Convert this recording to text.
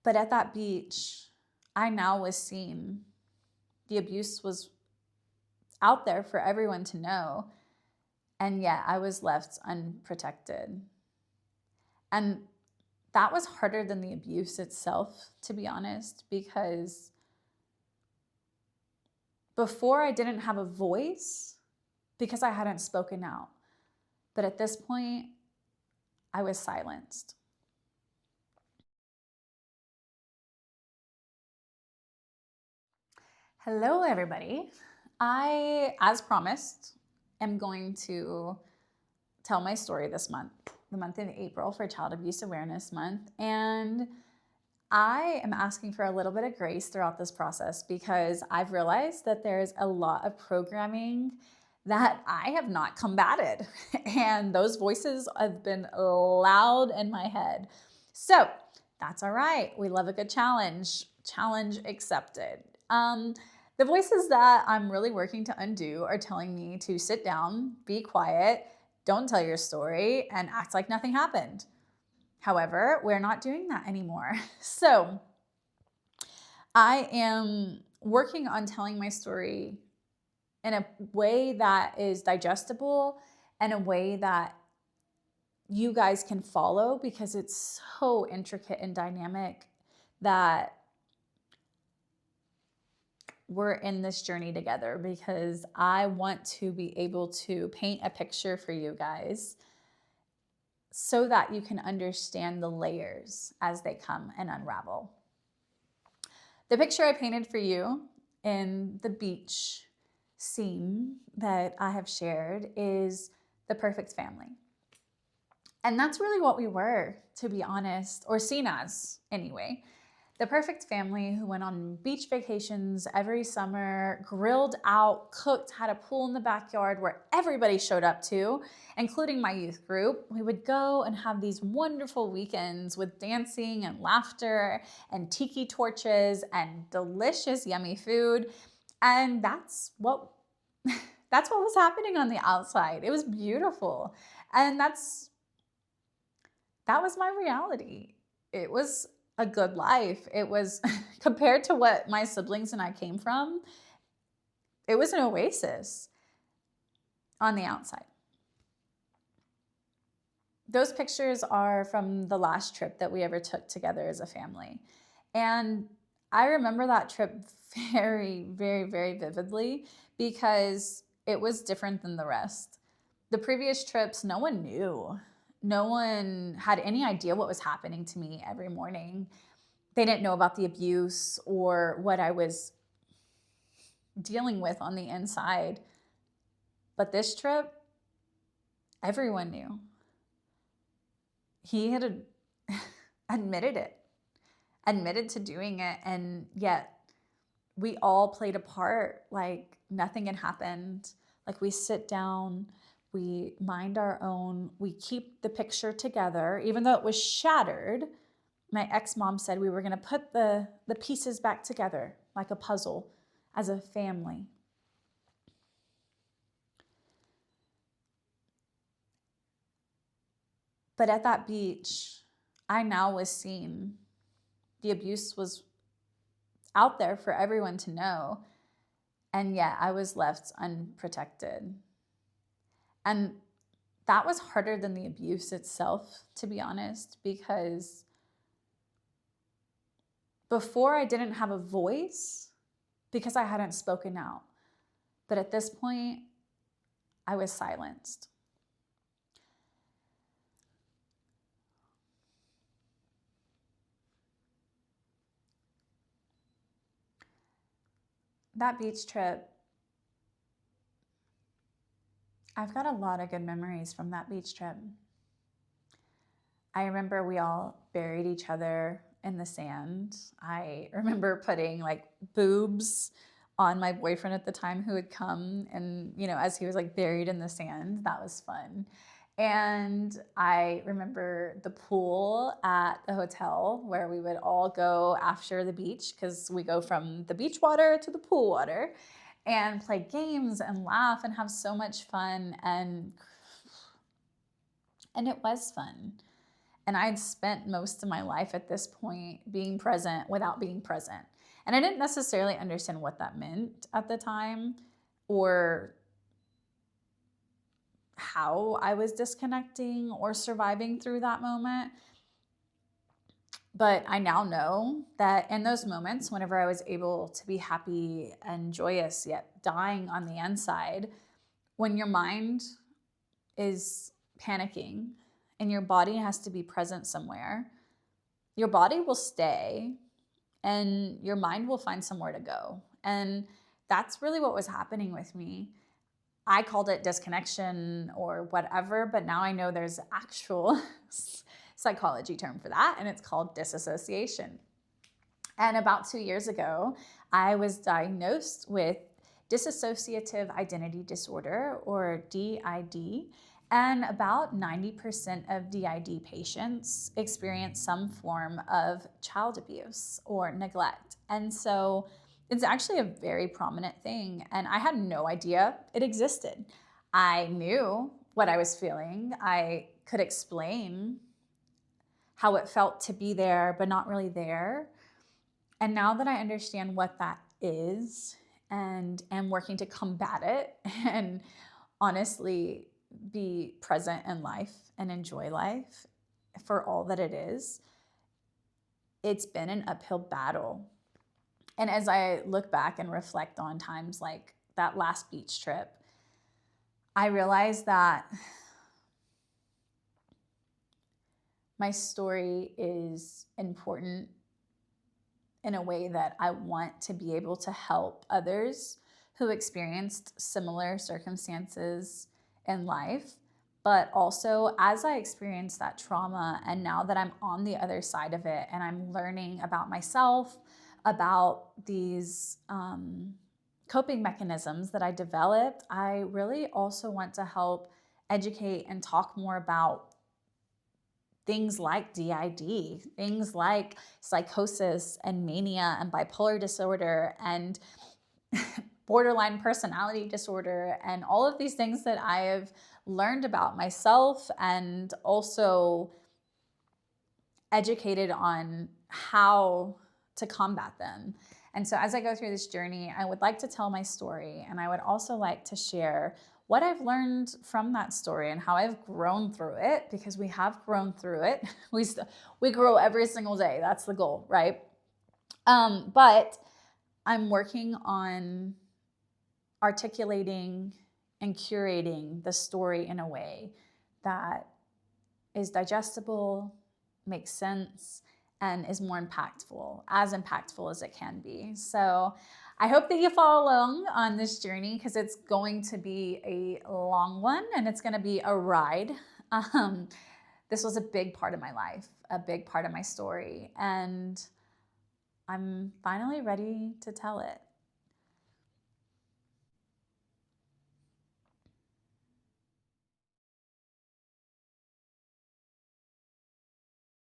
But at that beach, I now was seen. The abuse was out there for everyone to know. And yet I was left unprotected. And that was harder than the abuse itself, to be honest, because before I didn't have a voice because I hadn't spoken out. But at this point, I was silenced. Hello, everybody. I, as promised, am going to tell my story this month, the month of April for Child Abuse Awareness Month. And I am asking for a little bit of grace throughout this process because I've realized that there's a lot of programming that I have not combated. And those voices have been loud in my head. So that's all right. We love a good challenge. Challenge accepted. The voices that I'm really working to undo are telling me to sit down, be quiet, don't tell your story, and act like nothing happened. However, we're not doing that anymore. So I am working on telling my story in a way that is digestible and a way that you guys can follow because it's so intricate and dynamic that we're in this journey together, because I want to be able to paint a picture for you guys so that you can understand the layers as they come and unravel. The picture I painted for you in the beach scene that I have shared is the perfect family. And that's really what we were, to be honest, or seen as anyway. The perfect family who went on beach vacations every summer, grilled out, cooked, had a pool in the backyard where everybody showed up to, including my youth group. We would go and have these wonderful weekends with dancing and laughter and tiki torches and delicious, yummy food. And that's what was happening on the outside. It was beautiful. And that was my reality. It was a good life. It was, compared to what my siblings and I came from, it was an oasis on the outside. Those pictures are from the last trip that we ever took together as a family. And I remember that trip very, very, very vividly because it was different than the rest. The previous trips, no one knew. No one had any idea what was happening to me every morning. They didn't know about the abuse or what I was dealing with on the inside. But this trip, everyone knew. He had admitted to doing it, and yet we all played a part like nothing had happened. Like, we sit down, we mind our own, we keep the picture together, even though it was shattered. My ex-mom said we were going to put the pieces back together like a puzzle as a family. But at that beach, I now was seen. The abuse was out there for everyone to know, and yet I was left unprotected. And that was harder than the abuse itself, to be honest, because before I didn't have a voice because I hadn't spoken out. But at this point, I was silenced. That beach trip, I've got a lot of good memories from that beach trip. I remember we all buried each other in the sand. I remember putting like boobs on my boyfriend at the time, who would come and, as he was like buried in the sand. That was fun. And I remember the pool at the hotel where we would all go after the beach, because we go from the beach water to the pool water, and play games and laugh and have so much fun. And it was fun. And I'd spent most of my life at this point being present without being present. And I didn't necessarily understand what that meant at the time or how I was disconnecting or surviving through that moment. But I now know that in those moments, whenever I was able to be happy and joyous, yet dying on the inside, when your mind is panicking and your body has to be present somewhere, your body will stay and your mind will find somewhere to go. And that's really what was happening with me. I called it disconnection or whatever, but now I know there's actual psychology term for that, and it's called disassociation. And about 2 years ago, I was diagnosed with dissociative identity disorder, or DID, and about 90% of DID patients experience some form of child abuse or neglect. And so it's actually a very prominent thing, and I had no idea it existed. I knew what I was feeling. I could explain how it felt to be there, but not really there. And now that I understand what that is and am working to combat it and honestly be present in life and enjoy life for all that it is, it's been an uphill battle. And as I look back and reflect on times like that last beach trip, I realized that my story is important in a way that I want to be able to help others who experienced similar circumstances in life. But also, as I experienced that trauma, and now that I'm on the other side of it and I'm learning about myself, about these coping mechanisms that I developed, I really also want to help educate and talk more about things like DID, things like psychosis and mania and bipolar disorder and borderline personality disorder, and all of these things that I have learned about myself and also educated on how to combat them. And so as I go through this journey, I would like to tell my story, and I would also like to share what I've learned from that story and how I've grown through it, because we have grown through it. We grow every single day. That's the goal, right? But I'm working on articulating and curating the story in a way that is digestible, makes sense, and is more impactful, as impactful as it can be. So I hope that you follow along on this journey, because it's going to be a long one and it's going to be a ride. This was a big part of my life, a big part of my story, and I'm finally ready to tell it.